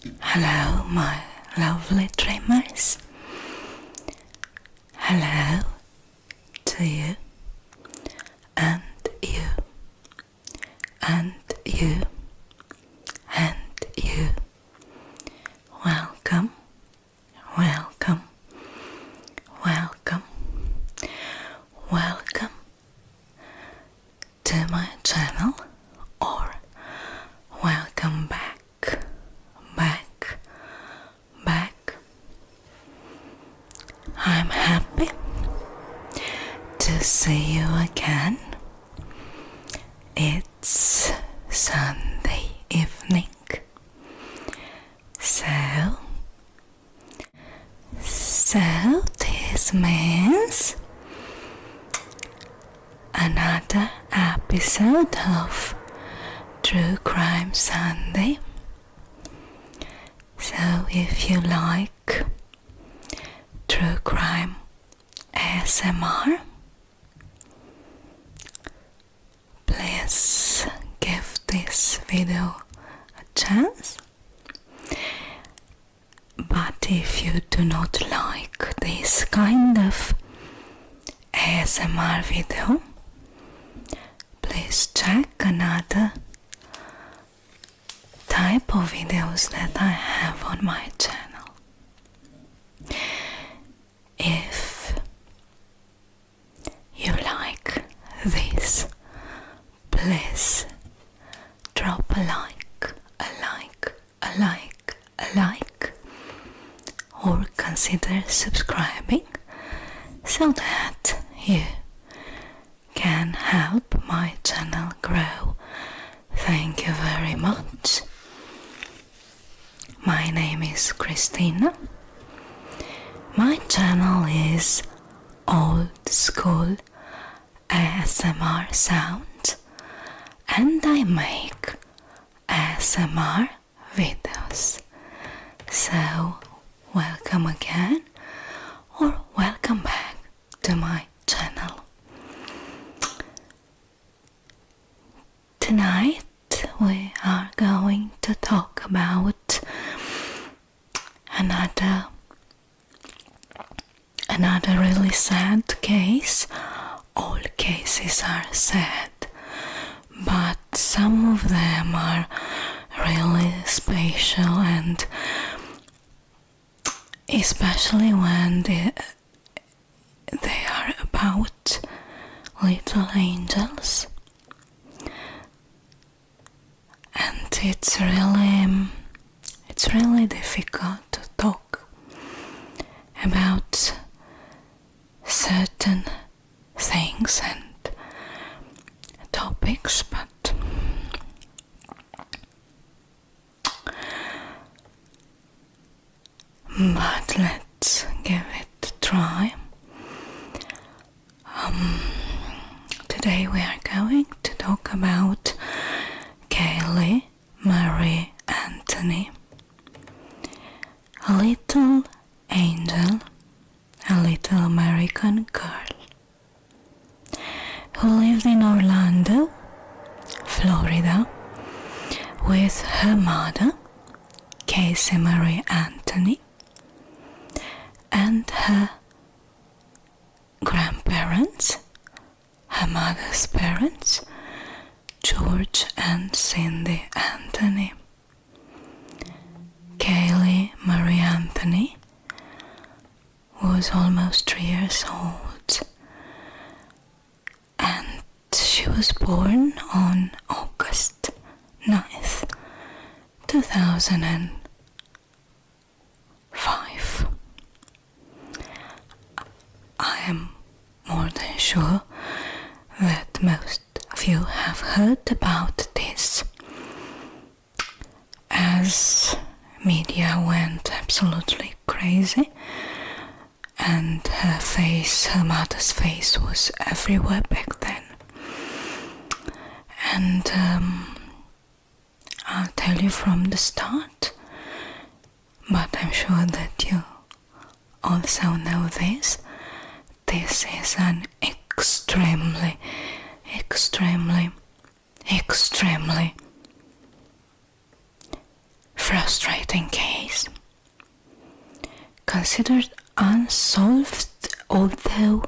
Hello, my lovely dreamers. Hello to you, and you, and you, and you. Welcome, welcome, welcome, welcome to my channel, or welcome back. I'm happy to see you again. It's Sunday evening, so this means another episode of True Crime Sunday. So if you like True Crime ASMR, please give this video a chance. But if you do not like this kind of ASMR video, please check another type of videos that I have on my channel. If you like this, please drop a like, or consider subscribing so that you can help my channel grow. Thank you very much. My name is Christina. My channel is Old School ASMR Sound, and I make ASMR videos. So welcome again, or welcome back to my channel. Tonight we are going to talk about another really sad case. All cases are sad, but some of them are really special, and especially when they are about little angels. And it's really difficult to talk about certain things and topics, but let's give it a try. Today we are going to talk about Caylee Anthony, a little angel, a little American girl who lived in Orlando, Florida, with her mother, Caylee Anthony, and her grandparents, her mother's parents, George and Cindy Anthony. Caylee Anthony was almost 3 years old, and she was born on August 9th, 2005. I am more than sure that most of you have heard about this, as media went absolutely crazy, and her mother's face was everywhere back then. And I'll tell you from the start, but I'm sure that you also know this. This is an extremely frustrating case, considered unsolved, although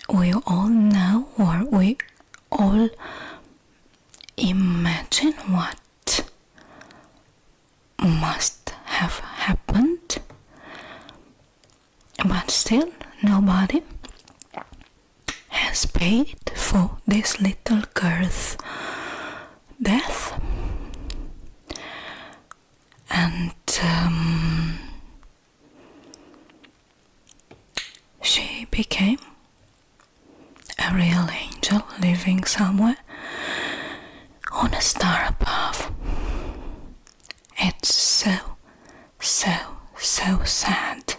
we all know, or we all imagine what must have happened, but still nobody has paid for this little girl's death. And she became a real angel living somewhere on a star above. It's so sad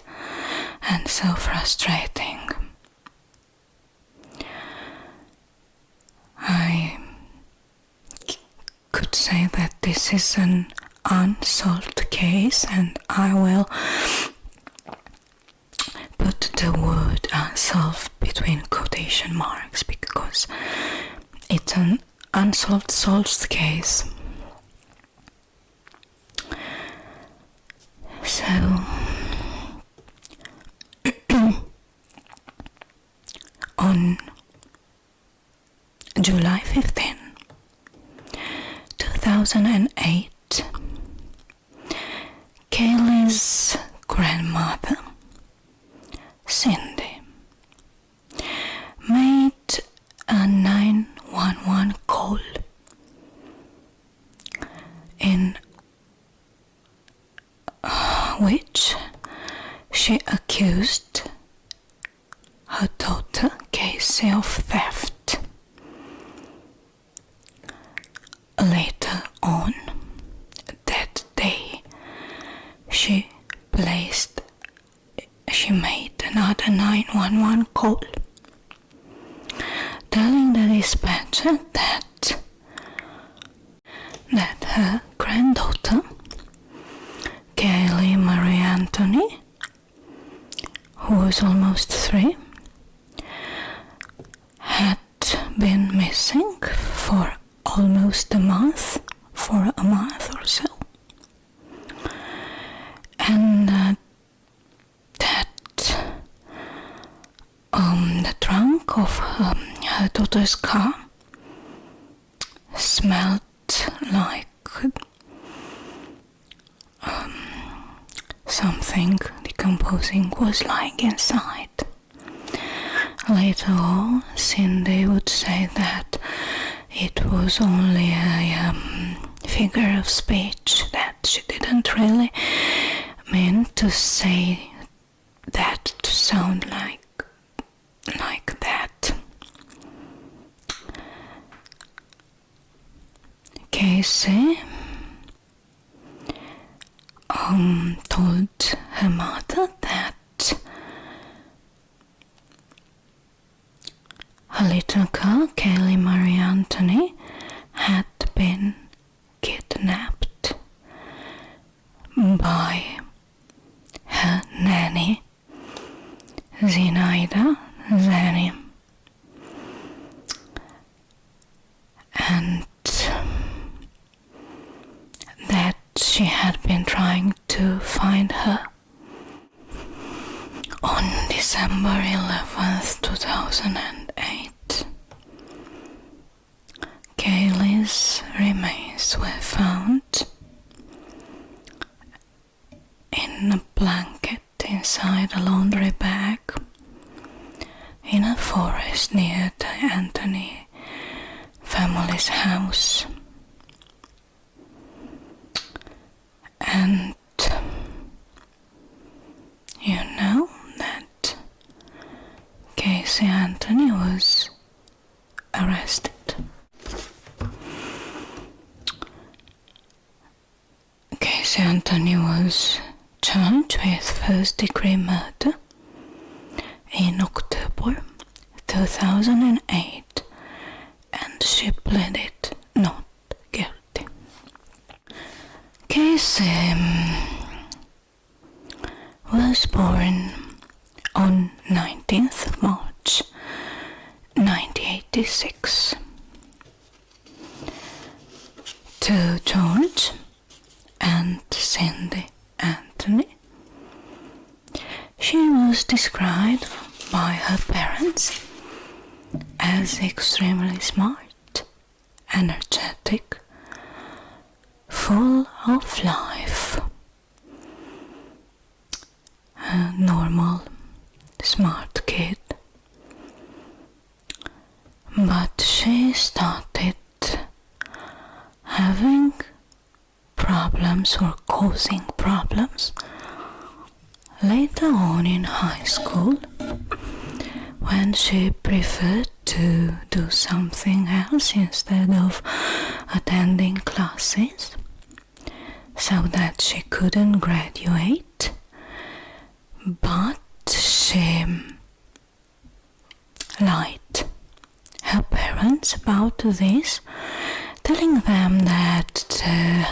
and so frustrating. I could say that this is an unsolved case, and I will put the word unsolved between quotation marks because it's an unsolved case. So on July 15, 2008, Kaylee's grandmother, Cindy, made a 911 call in which she accused her daughter Kaylee of theft. Later on that day, she made another 911 call, telling the dispatcher that her granddaughter, Caylee Anthony, who was almost 3, had been missing for almost a month or so, and that the trunk of her daughter's car smelled like something decomposing was lying inside. Later on, Cindy would say that it was only a figure of speech, that she didn't really mean to say that, to sound like that. Casey told her mother that her little girl, Caylee Anthony, had been kidnapped by her nanny, Zinaida Zani, and that she had been trying to find her. On December 11th, 2008, Kaylee's remains were found in a blanket inside a laundry bag in a forest near the Anthony family's house. And you know that Caylee Anthony was arrested. Caylee Anthony was charged with first-degree murder in October 2008, and she pleaded not guilty. Caylee was born on 19th of March 1986 to George and Caylee Anthony. She was described by her parents as extremely smart, energetic, full of life, a normal, smart kid. But she started having problems or causing problems later on in high school, when she preferred to do something else instead of attending classes, so that she couldn't graduate. But she lied her parents about this, telling them that the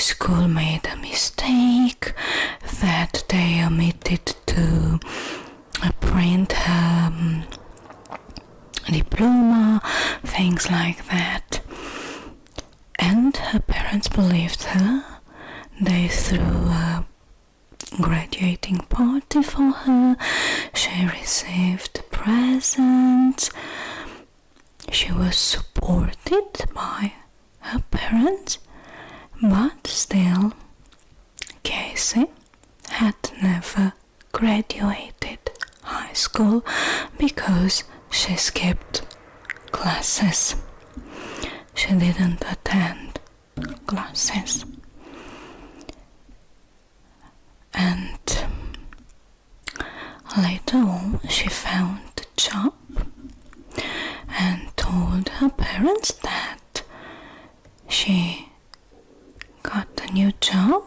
school made a mistake, that they omitted to print her diploma, things like that. And her parents believed her. They threw a graduating party for her. She received presents. She was supported by her parents, but still Casey had never graduated high school because she skipped classes. She didn't attend classes. And later on she found a job and told her parents that she got a new job,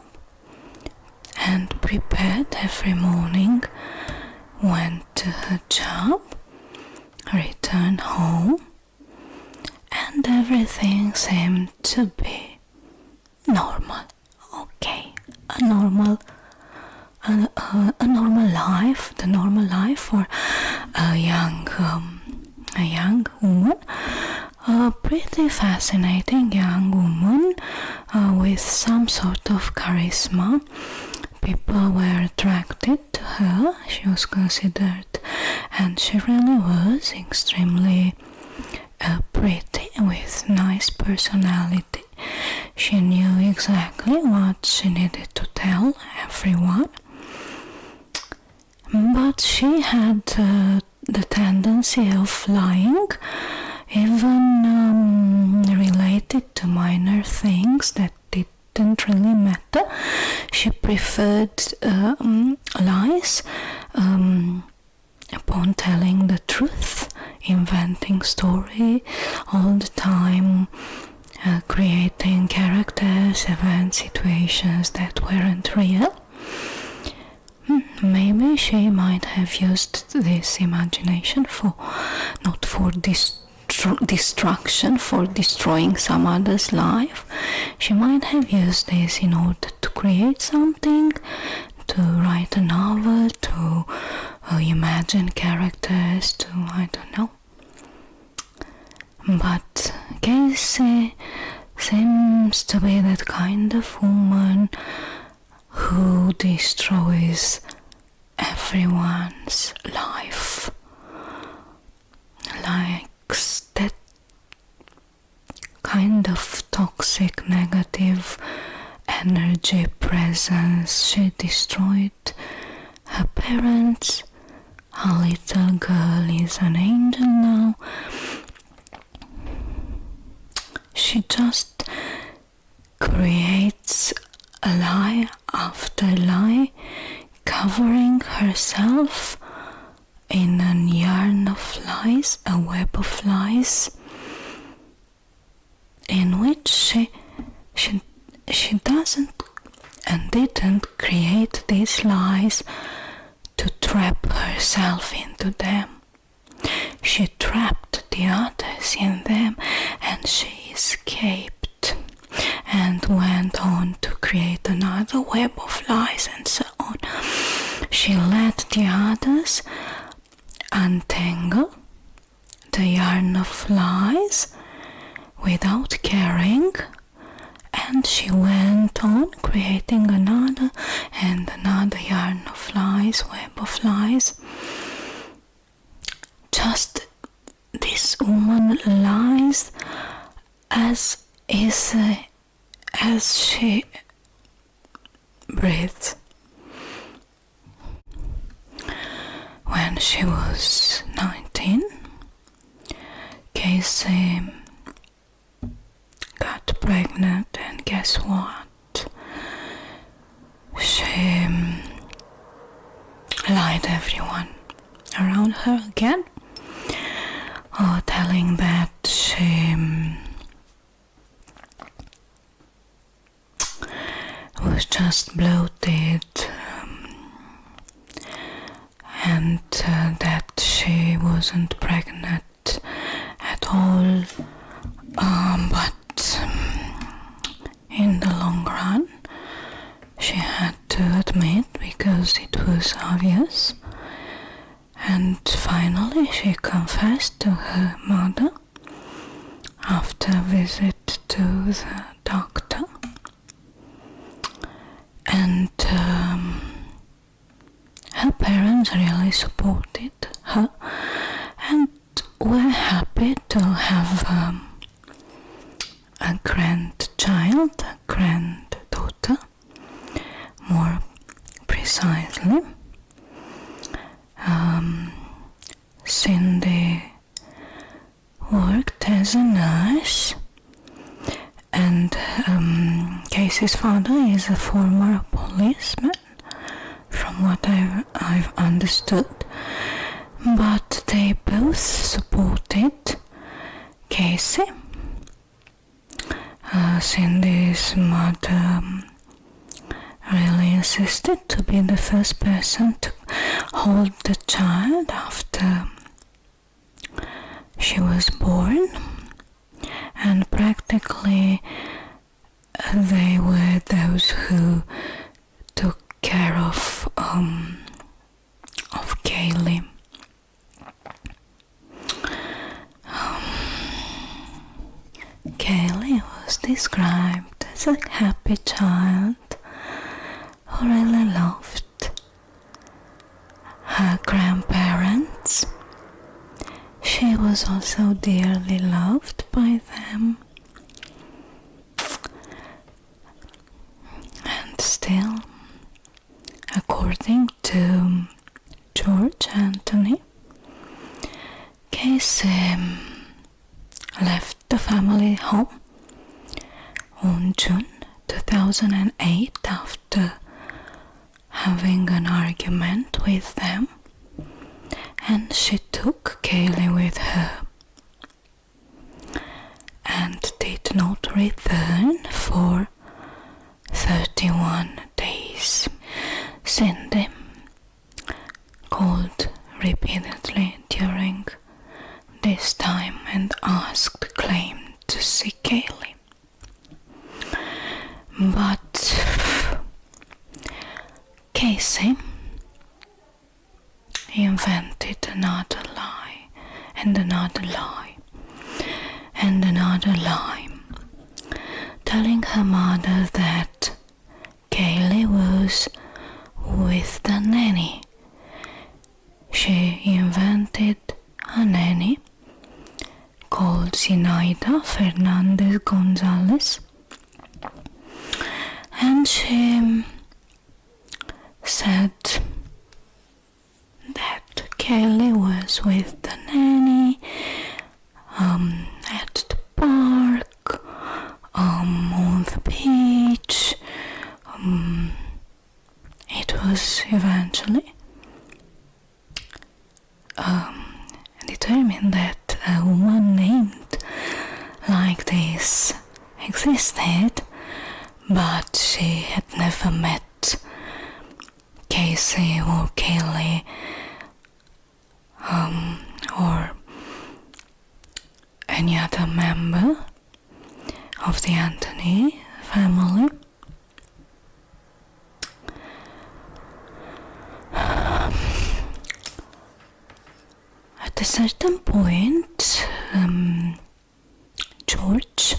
and prepared every morning, went to her job, returned home, and everything seemed to be normal. Okay, a normal life, the normal life for a young woman, a pretty fascinating young woman with some sort of charisma. People were attracted to her. She was considered, and she really was, extremely pretty, with nice personality. She knew exactly what she needed to tell everyone. But she had the tendency of lying, even related to minor things that didn't really matter. She preferred lies upon telling the truth, inventing story all the time, creating characters, events, situations that weren't real. Maybe she might have used this imagination not for destruction, for destroying some other's life. She might have used this in order to create something, to write a novel, to imagine characters, to, I don't know. But Casey seems to be that kind of woman who destroys everyone's life, likes that kind of toxic, negative energy presence. She destroyed her parents. Her little girl is an angel now. She just creates a lie after lie, covering herself in a yarn of lies, a web of lies, in which she doesn't and didn't create these lies to trap herself into them. She trapped the others in them, and she escaped and went on to create another web of lies, and so on. She let the others untangle the yarn of lies without caring, And she went on creating another and another yarn of flies, web of flies. Just this woman lies as she breathes. When she was 19, Kaylee got pregnant, and guess what? She lied to everyone around her again, telling that she was just bloated, and that she wasn't pregnant at all, but in the long run she had to admit because it was obvious. And finally she confessed to her mother after a visit to the doctor, and her parents really supported her and were happy to have a grandchild, a granddaughter, more precisely. Cindy worked as a nurse, and Casey's father is a former policeman, from what I've understood, but they both supported Casey. Cindy's mother really insisted to be the first person to hold the child after she was born, and practically they were those who took care of Kaylee. Kaylee was described as a happy child who really loved her grandparents. She was also dearly loved by them. And still, according to George Anthony, Kaylee left the family home on June 2008 after having an argument with them, and she took Kaylee with her and did not return for 31 days. Cindy called repeatedly during this time and claimed to see Kaylee, but Casey invented another lie and another lie and another lie, telling her mother that Kaylee was with the nanny. She invented a nanny called Zinaida Fernandez Gonzalez, and she said that Kaylee was with the nanny at the park, on the beach. It was eventually determined that a woman named like this existed, but she had never met Casey or Kaylee or any other member of the Anthony family. At a certain point, George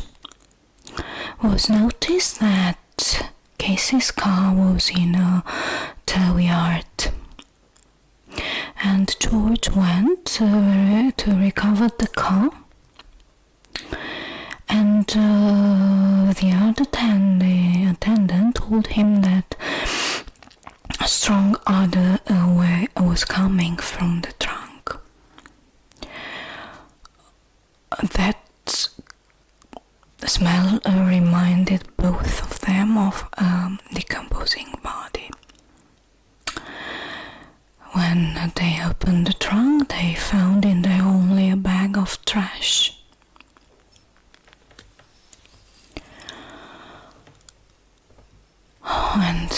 was was noticed that Casey's car was in a tow yard, and George went to recover the car, and the yard attendant told him that a strong odor was coming from the trunk. That smell reminded both of them of a decomposing body. When they opened the trunk, they found in there only a bag of trash. And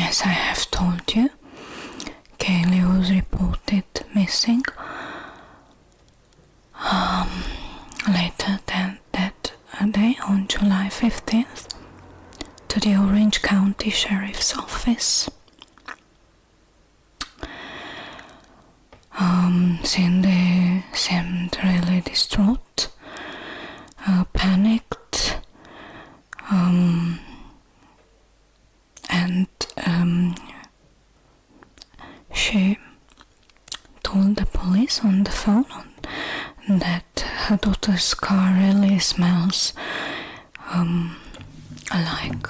as I have told you, Kaylee was reported missing later that day on July 15th to the Orange County Sheriff's Office. Cindy seemed really distraught, panicked, and she told the police on the phone that her daughter's car really smells like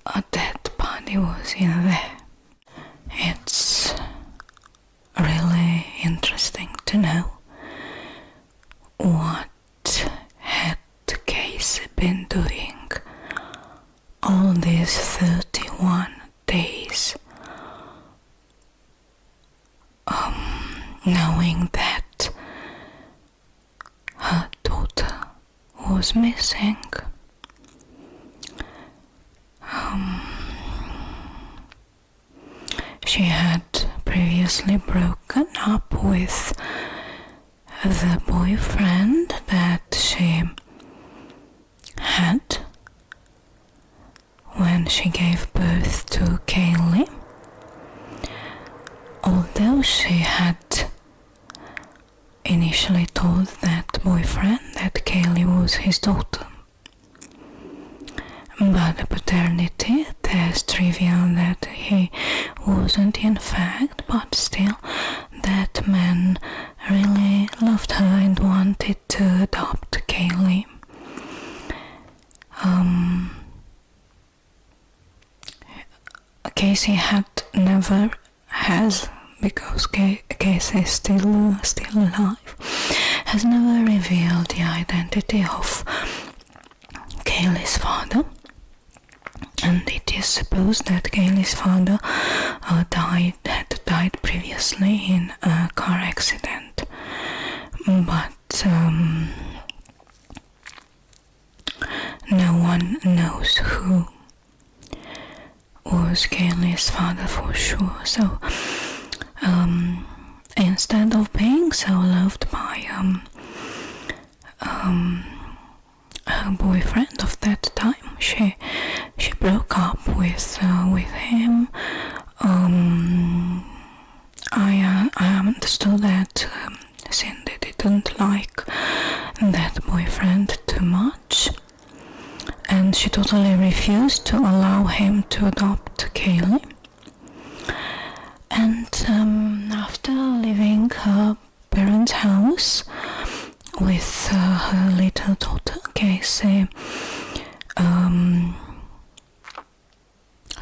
a dead body was in there. It's really interesting to know what had Casey been doing all these 31 days, knowing that her daughter was missing. She had previously broken up with the boyfriend that she had when she gave birth to Kaylee, although she had initially told that boyfriend that Kaylee was his daughter. But the paternity test revealed that he wasn't in fact, but still that man really loved her and wanted to adopt Kaylee. Casey never has, because Casey is still alive, has never revealed the identity of Kaylee's father, and it is supposed that Kaylee's father had died previously in a car accident, but no one knows who was Kaylee's father for sure. So instead of being so loved by her boyfriend of that time, she broke up with him. I understood that Cindy didn't like that boyfriend too much, and she totally refused to allow him to adopt Kaylee. And after leaving her parents' house with her little daughter, Casey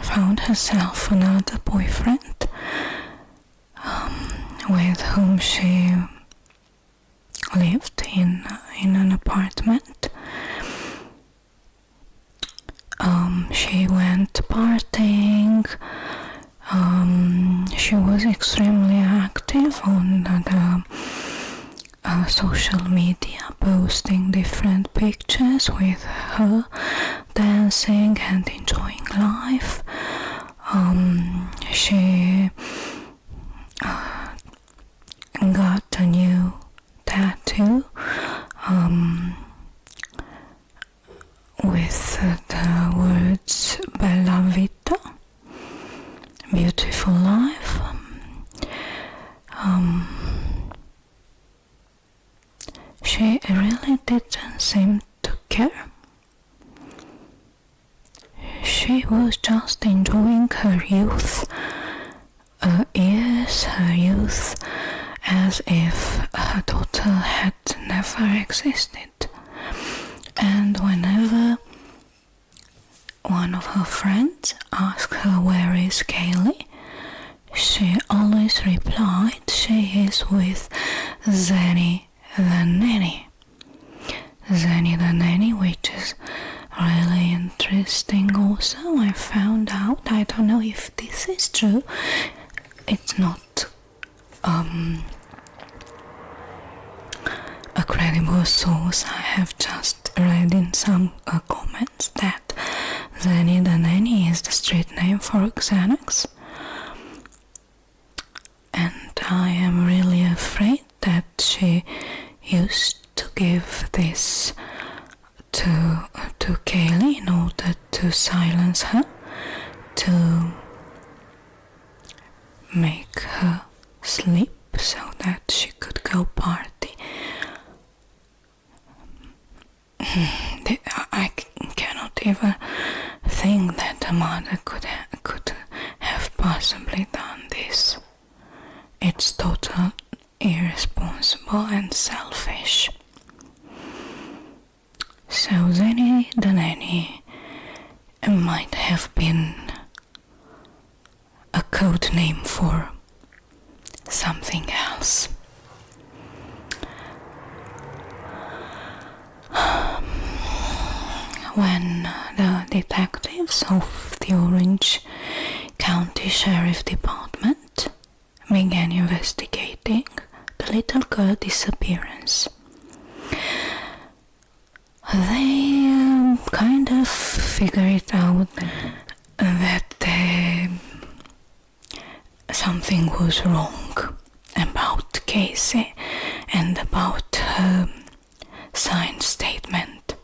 found herself another boyfriend with whom she lived in an apartment. She went partying. She was extremely active on the social media, posting different pictures with her dancing and enjoying life. She got a new tattoo with the words Bella Vita, beautiful life. She really didn't seem to care she was just enjoying her youth. Yes, her youth, as if her daughter had never existed. And whenever one of her friends asked her where is Kaylee, she always replied she is with Zenny the nanny. Zenny the nanny, which is really interesting also. I found out, I don't know if this is true, it's not a credible source. I have just read in some comments that Zenny the nanny is the street name for Xanax, and I am really afraid that she used to give this to Kaylee in order to silence her, to make her sleep so that she could go party. I cannot even think that a mother could have possibly done this. It's totally irresponsible and selfish. So Zenny the nanny might have been a code name for something else. When the detectives of the Orange County Sheriff Department began investigating the little girl's disappearance, they kind of figured out that something was wrong about Casey and about her signed statement.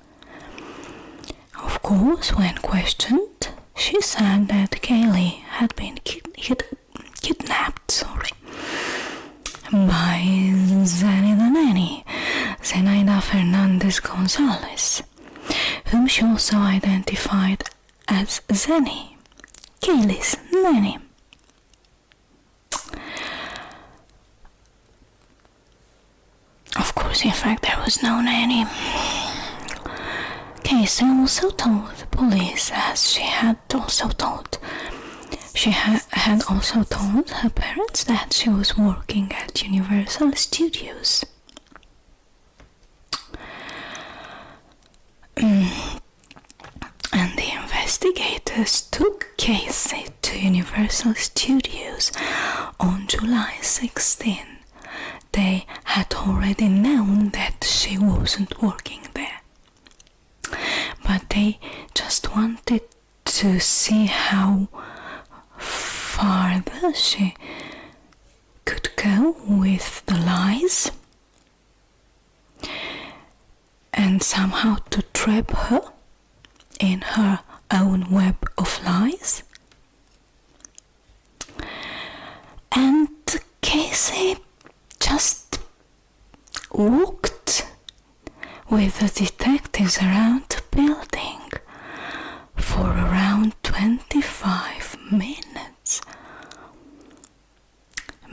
Of course, when questioned, she said that Kaylee had been kidnapped by Zenny the nanny, Zenaida Fernandez Gonzalez, whom she also identified as Zenny, Kaylee's nanny. Of course, in fact, there was no nanny. Casey also told the police, as she had also told her parents, that she was working at Universal Studios. And the investigators took Casey to Universal Studios on July 16. They had already known that she wasn't working there, but they just wanted to see how farther she could go with the lies and somehow to trap her in her own web of lies. And Casey just walked with the detectives around the building for around 25 minutes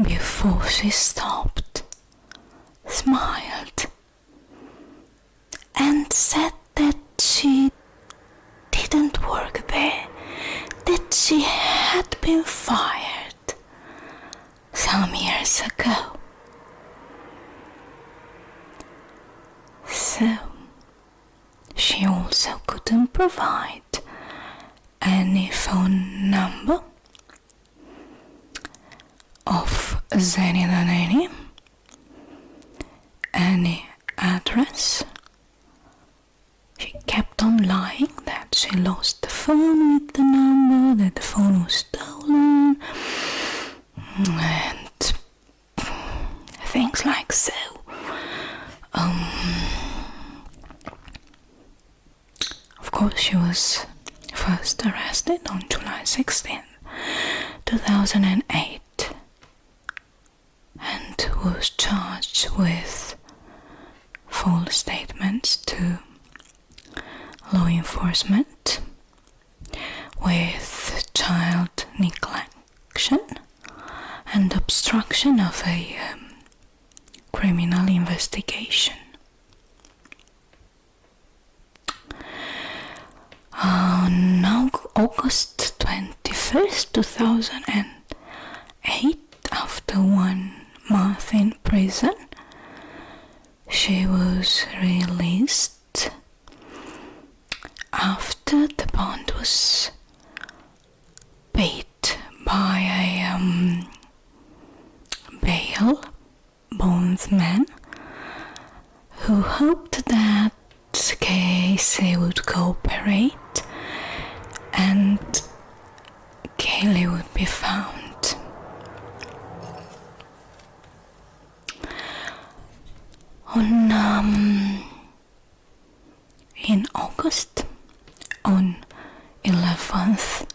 before she stopped, smiled, and said that she didn't work there, that she had been fired some years ago. So, she also couldn't provide any phone number of Zenny the nanny, any address. She kept on lying that she lost the phone with the number, that the phone was stolen, and things like so. Of course, she was first arrested on July 16, 2008, and was charged with false statements to law enforcement, neglection and obstruction of a criminal investigation. On August 21st, 2008, after 1 month in prison, she was released after the bond was paid by a bail bondsman who hoped that Kaylee would cooperate and Kaylee would be found. In August, on 11th,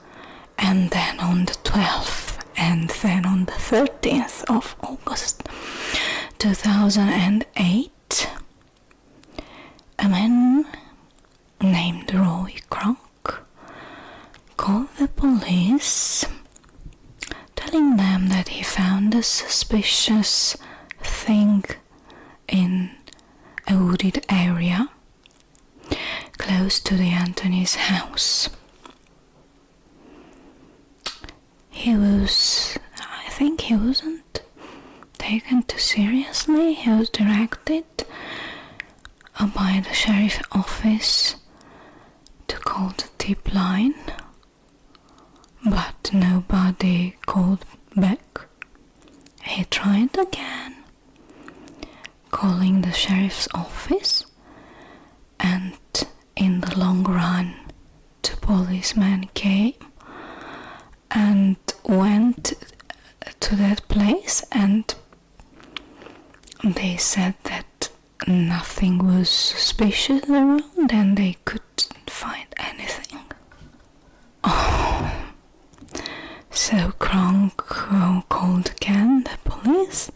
and then on the 12th, and then on the 13th of August 2008, a man named Roy Kronk called the police, telling them that he found a suspicious thing in a wooded area close to the Anthony's house. I think he wasn't taken too seriously. He was directed by the sheriff's office to call the tip line, but nobody called back. He tried again, calling the sheriff's office, and in the long run, two policemen came and went to that place, and they said that nothing was suspicious around and they couldn't find anything. So Kronk called again the police,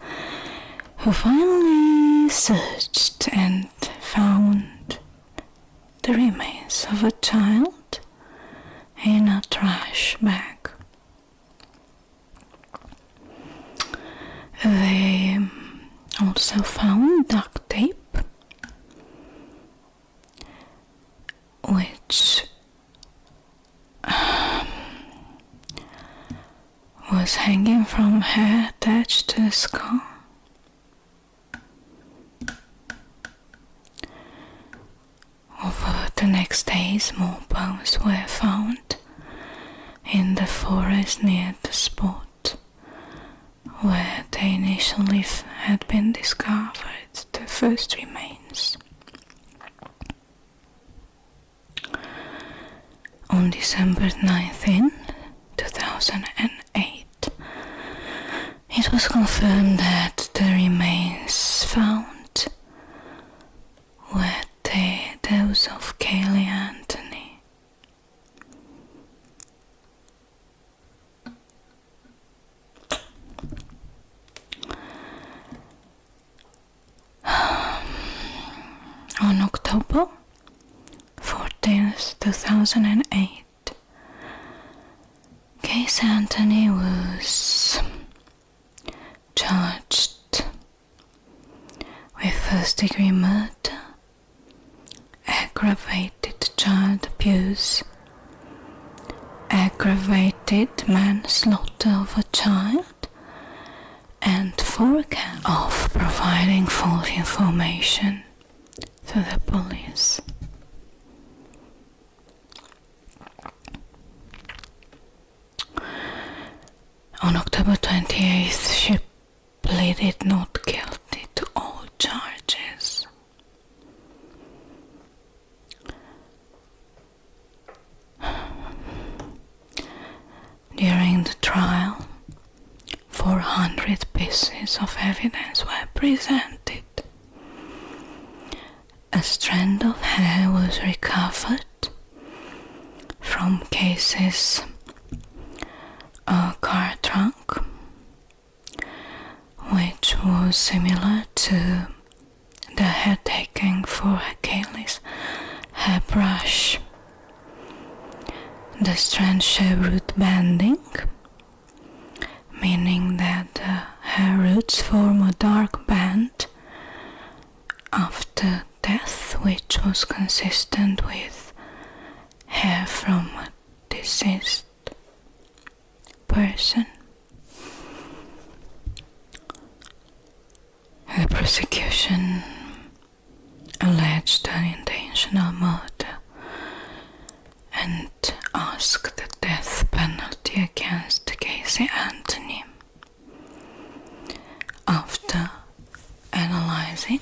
who finally searched and found the remains of a child in a trash bag. They also found duct tape, which was hanging from hair attached to the skull. Over the next days, more bones were found in the forest near the spot where they initially had been discovered, the first remains. On December 19, 2008, it was confirmed that the remains found were those of Caylee Anthony. On October 14th, 2008, Caylee Anthony was charged with first-degree murder, aggravated child abuse, aggravated manslaughter of a child, and 4 counts of providing false information to the police. On October 28th, she pleaded not guilty to all charges. During the trial, 400 pieces of evidence were presented. A strand of hair was recovered from Kaylee's car trunk, which was similar to the hair taken for Kaylee's hairbrush. The strand showed root bending meaning that her roots form a dark band after death, which was consistent with hair from a deceased person. The prosecution alleged an intentional murder and asked the death penalty against Caylee Anthony. After analyzing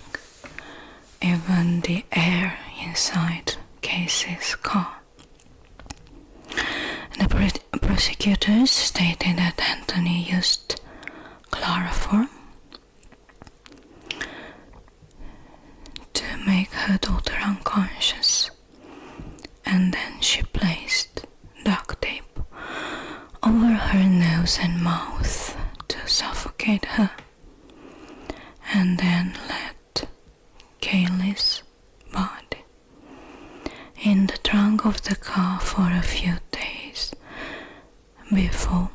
even the air inside Kaylee's car, the prosecutors stated that Anthony used chloroform to make her daughter unconscious, and then she placed duct tape over her nose and mouth to suffocate her, and then let Kaylee's body in the trunk of the car for a few days before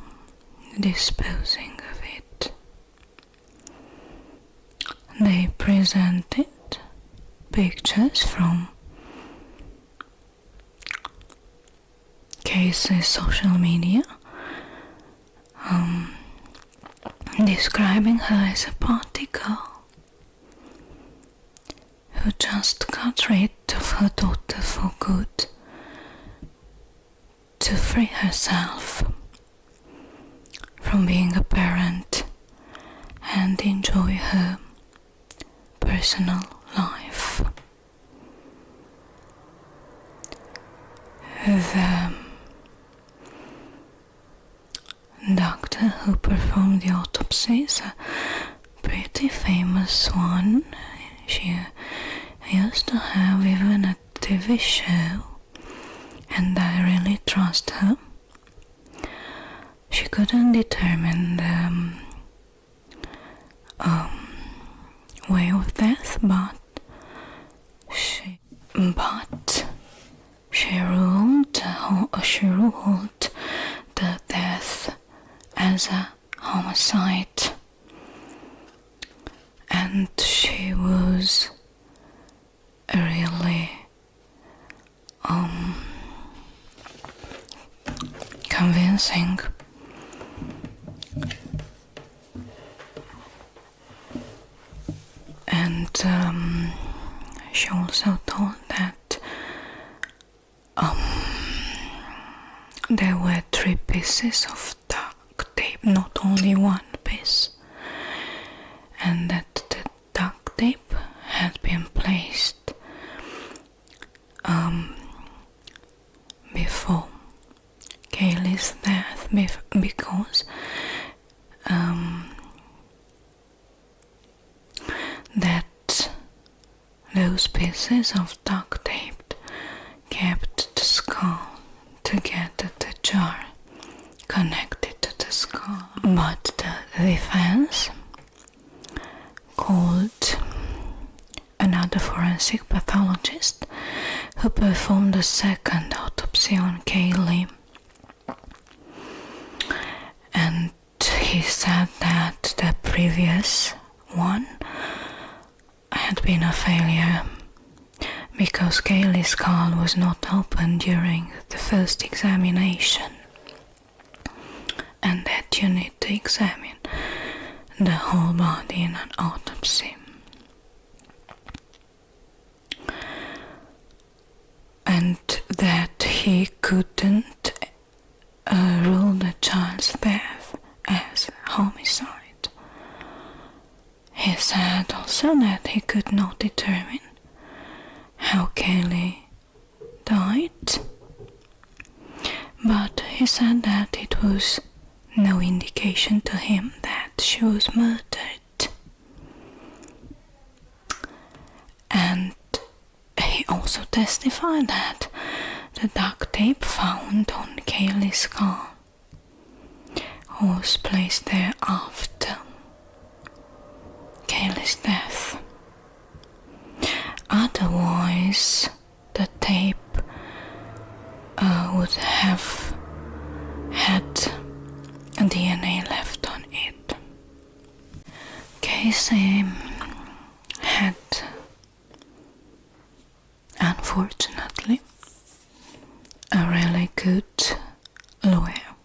disposing of it. They presented pictures from Kaylee's social media, describing her as a party girl who just got rid of her daughter for good to free herself from being a parent and enjoy her personal life. The doctor who performed the autopsy is a pretty famous one. She used to have even a TV show, and I really trust her. She couldn't determine the way of death, but she ruled the death as a homicide, and she was really convincing. And she also told that there were 3 pieces of duct tape, not only 1 piece, and that the duct tape had been placed before Kaylee's death because that those pieces of duct tape kept the skull together, the jar connected to the skull. But the defense called another forensic pathologist who performed a second autopsy on Kaylee, and he said that the previous one had been a failure because Kaylee's skull was not opened during the first examination, and that you need to examine the whole body in an autopsy. And that he couldn't rule the child's death as homicide. He said also that he could not determine how Kaylee died, but he said that it was no indication to him that she was murdered. And he also testified that the duct tape found on Kaylee's skull was placed there after Kaylee's death. Otherwise, the tape would have had DNA left on Kaylee had, unfortunately, a really good lawyer.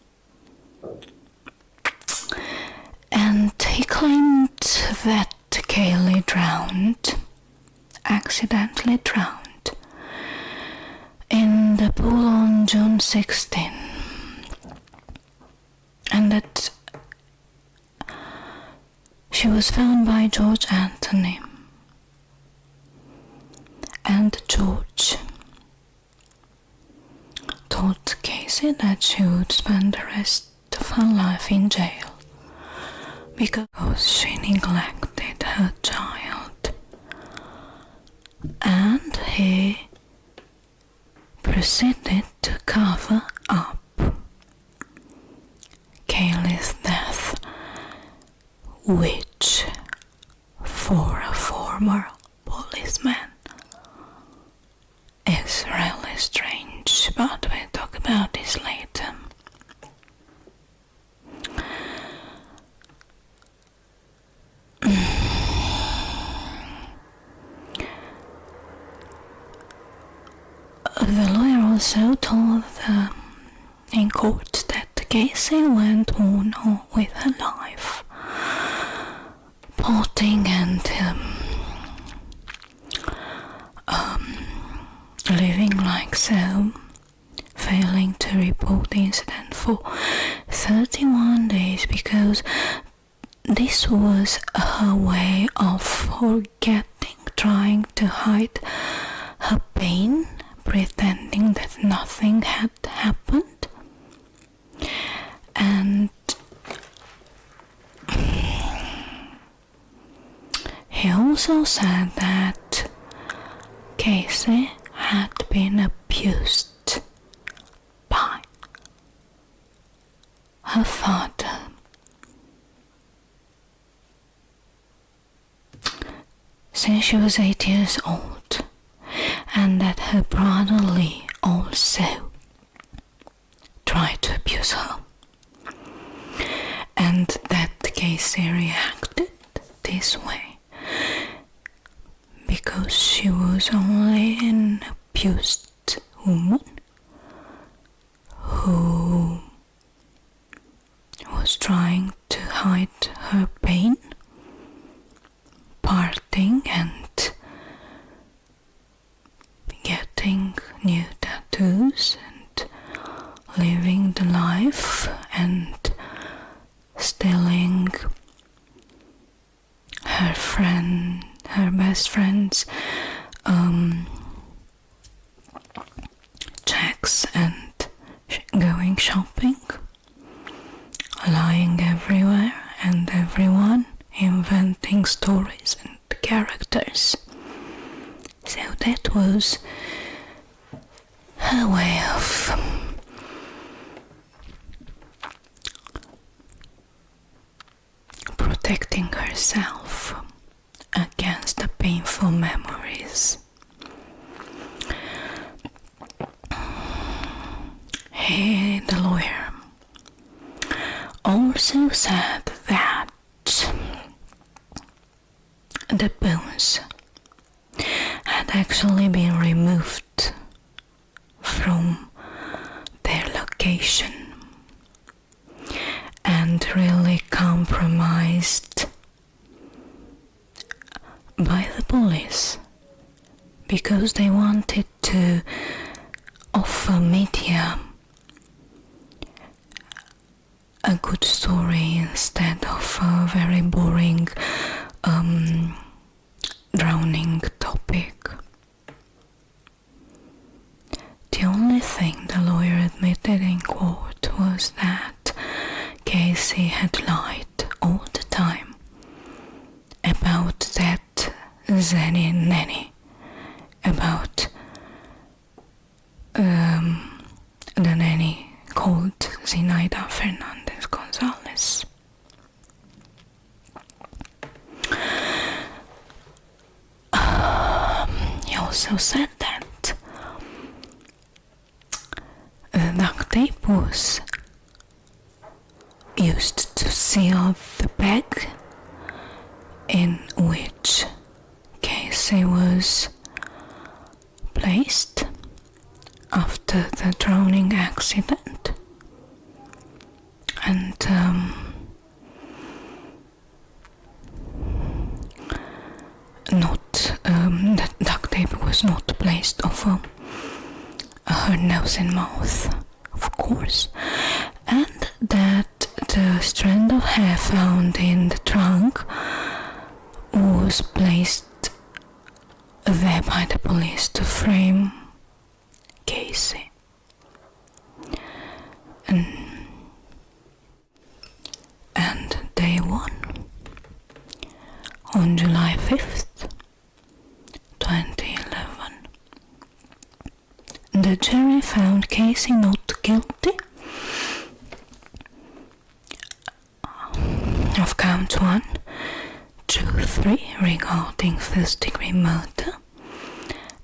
And he claimed that Kaylee accidentally drowned in the pool on June 16, and that she was found by George Anthony. And George told Casey that she would spend the rest of her life in jail because she neglected her child. And he proceeded to cover up Kaylee's death, which, for a former policeman, is really strange, but we'll talk about this later. The lawyer also told in court that Kaylee went on with her life, plotting and living like so, failing to report the incident for 31 days because this was her way of forgetting, trying to hide her pain, pretending that nothing had happened. And he also said that Kaylee had been abused by her father. Since she was 8 years old, and that her brother Lee also tried to abuse her, and that Kaylee reacted this way because she was only an abused woman who was trying to hide her pain, partying and getting new tattoos and living the life and stealing her best friend's checks and going shopping, lying everywhere and everyone, inventing stories and characters. So that was her way of protecting herself against the painful memories. The lawyer also said that the bones had actually been removed from their location and really compromised by the police because they wanted to offer media a good story instead of a very boring drowning topic. The only thing the lawyer admitted in court was that Kaylee had lied all the time about that Zenny nanny, about the nanny called Zinaida Fernandez Gonzalez. He also said that the duct tape was used to seal the bag in which Casey was placed after the drowning accident, and the duct tape was not placed over her nose and mouth, of course, and that the strand of hair found in the trunk was placed there by the police to frame Casey. And day one, on July 5th, 2011, the jury found Casey not guilty of count 1, 2, 3 regarding first-degree murder,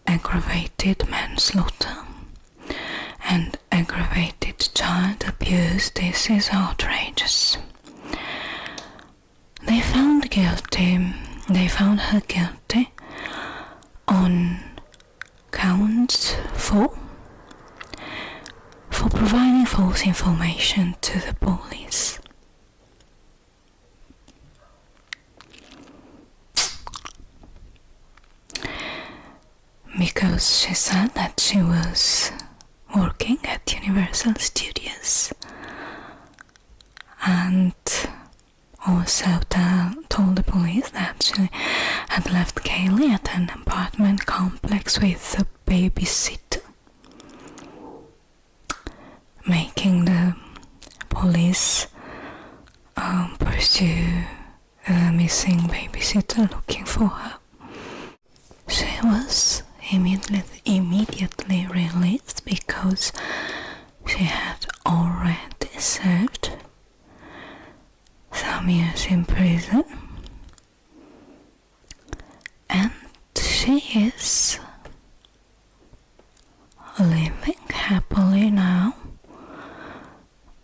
aggravated manslaughter, and aggravated child abuse. This is outrageous. They found her guilty on counts 4 for providing false information to the police. Because she said that she was working at Universal Studios and also told the police that she had left Kaylee at an apartment complex with a babysitter, making the police pursue the missing babysitter looking for her. She was immediately released because she had already served some years in prison, and she is living happily now.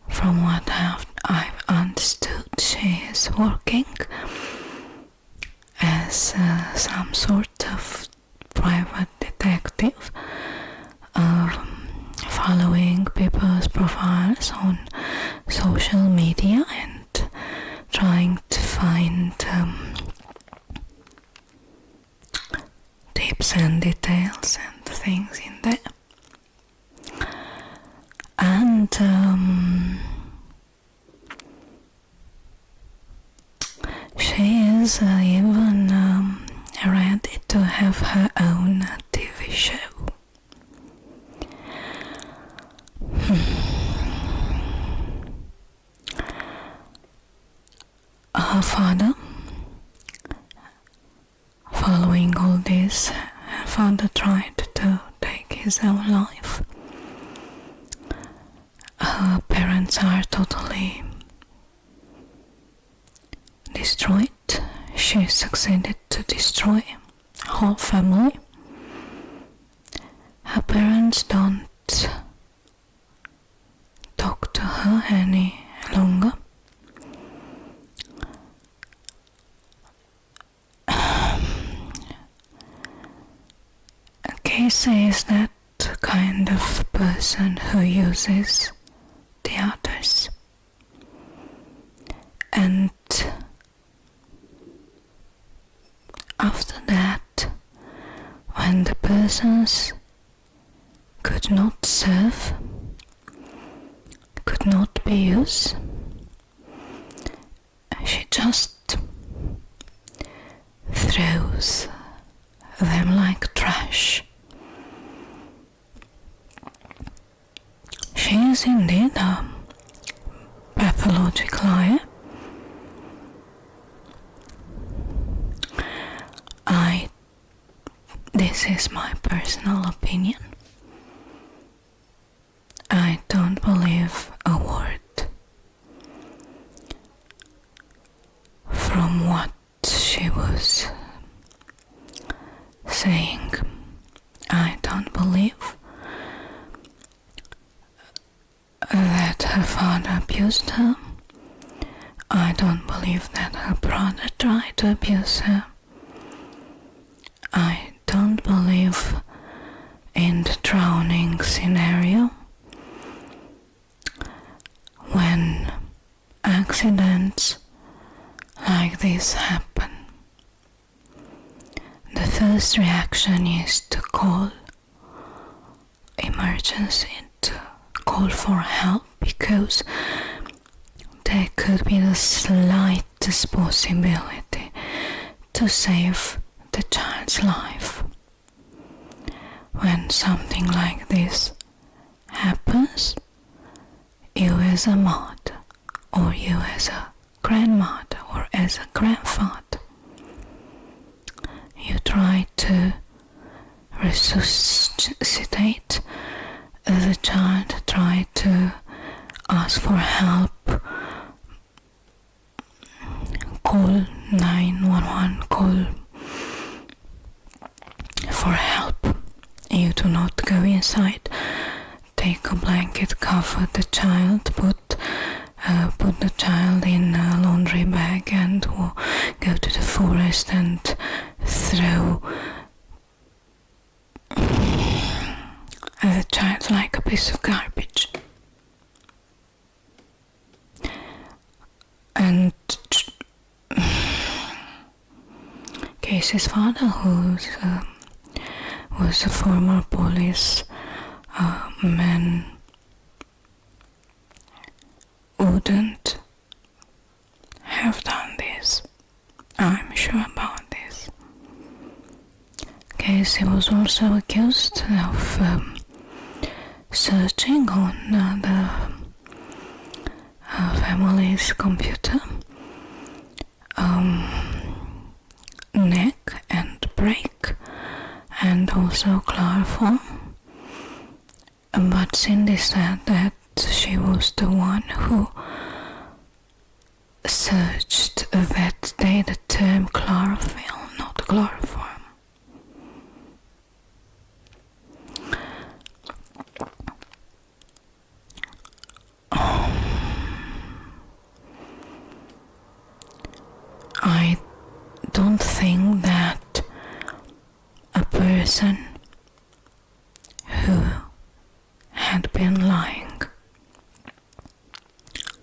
From what I've understood, she is working as some sort of private detective, following people's profiles on social media and trying to find tips and details and things in there. And she is even ready to have her own TV show. Her father, following all this, her father tried to take his own life. Her parents are totally destroyed. She succeeded to destroy a whole family. Her parents don't talk to her any longer. Casey is that kind of person who uses the others, and after that, when the persons could not serve, could not be used, she just throws them like trash. She is indeed a pathological liar. This is my personal opinion. I don't believe a word from what she was saying. I don't believe that her father abused her. I don't believe that her brother tried to abuse her. I don't believe in the drowning scenario. When accidents like this happen, the first reaction is to call emergency, to call for help, because there could be the slightest possibility to save the child's life. When something like this happens, you as a mother, or you as a grandmother, or as a grandfather, you try to resuscitate the child, try to ask for help, call 911, call for help. You do not go inside, take a blanket, cover the child, put the child in a laundry bag and go to the forest and throw the child like a piece of garbage. And Casey's father, who was a former police man, wouldn't have done this. I'm sure about this. Casey was also accused of searching on the family's computer, neck and break, and also chloroform. But Cindy said that she was the one who searched that day the term chlorophyll, not chloroform. I don't think that a person who had been lying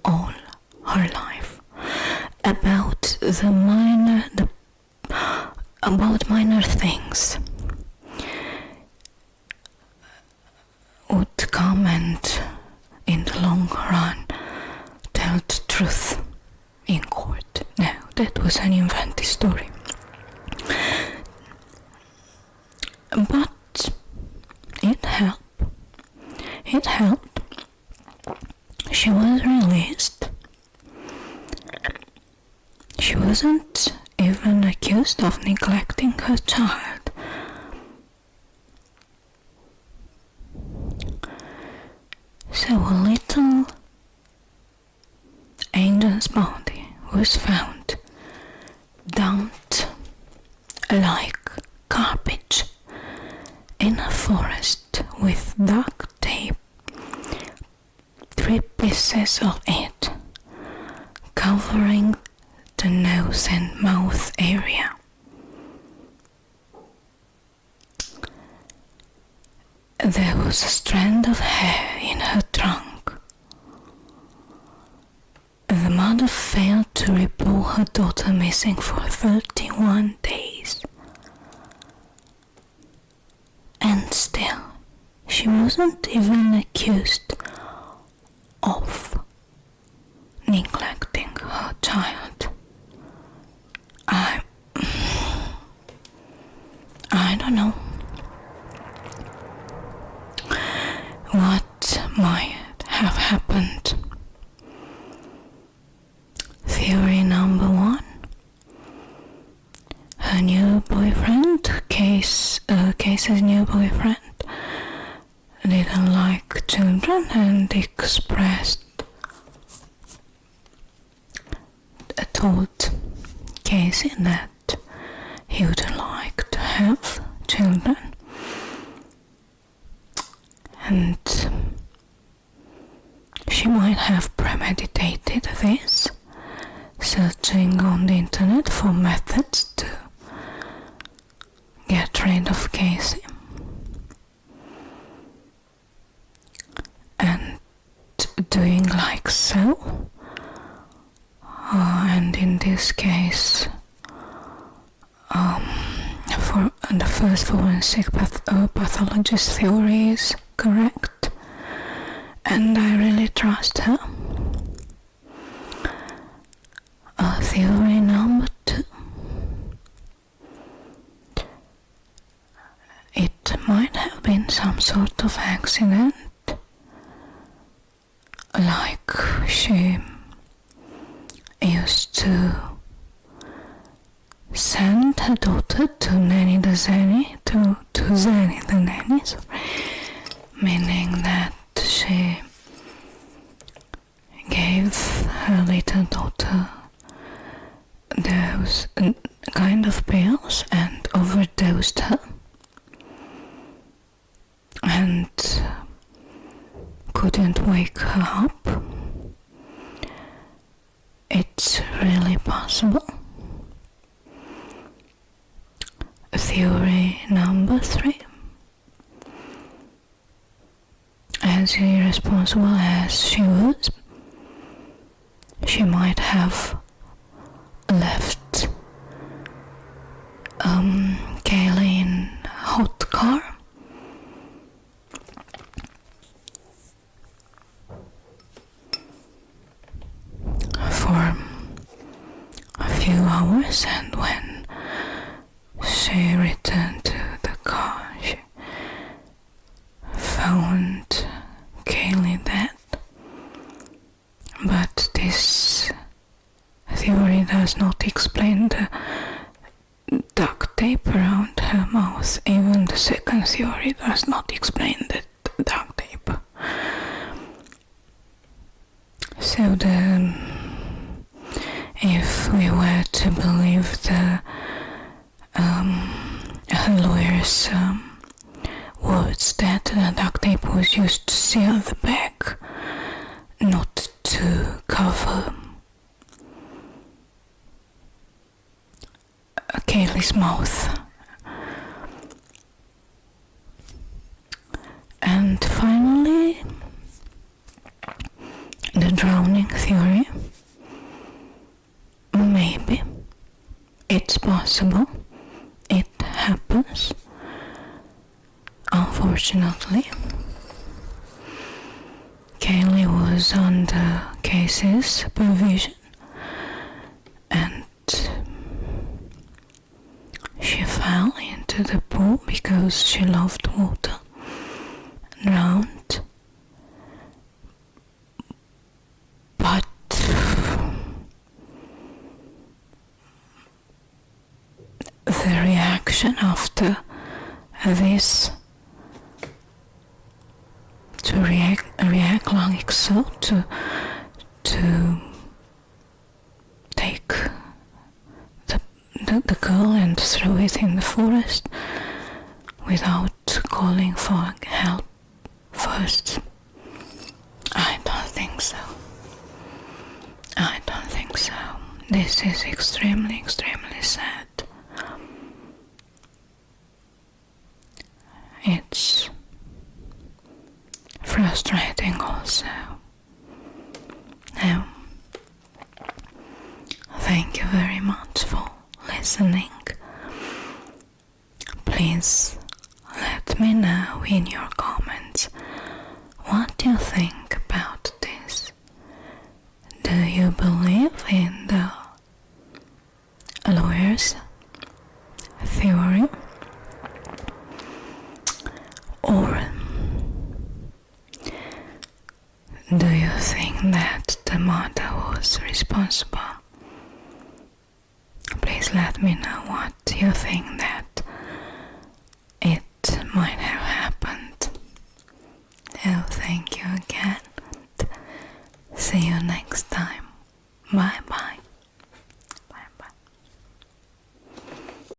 all her life about minor things would come and in the long run tell the truth in court. No, that was an invented story. But it helped. It helped. She was released. She wasn't even accused of neglecting her child. So a little angel's body was found dumped like garbage in a forest with duct tape, 3 pieces of it covering the nose and mouth area. There was a strand of hair in her trunk. The mother failed to report her daughter missing for 31 days. And still, she wasn't even accused of neglecting her child. I don't know what might have happened. Theory number 1. Her new boyfriend, Casey's new boyfriend, didn't like children and told Casey that he would like to have children, and she might have premeditated this searching on the internet for methods to get rid of Casey. And doing like so. And in this case, for the first forensic pathologist theory is correct, and I really trust her. Theory number 2. It might have been some sort of accident, like she used to send her daughter to Nanny the Zanny, to Zanny the Nanny, meaning that she gave her little daughter those kind of pills and overdosed her, and couldn't wake her up. It's really possible. Theory number 3. As irresponsible as she was, she might have left Kaylee in a hot car. For a few hours, and when she returned to the car, she found Kaylee dead. But this theory does not explain the duct tape around her mouth. Even the second theory does not explain the duct tape. So if we were to believe her lawyer's words that the duct tape was used to seal the bag, not to cover Kaylee's mouth. And finally, the drowning theory. Maybe. It's possible. It happens. Unfortunately, Kaylee was under Casey's supervision, and she fell into the pool because she loved water, drowned. But the reaction after this, to react like so, to take the girl and throw it in the forest without calling for help first. I don't think so. I don't think so. This is extremely, extremely sad. It's frustrating also. Now, thank you very much for listening. Please let me know in your comments what you think about this. Do you believe in the lawyer's theory? Or do you think that the mother was responsible? Please let me know what you think that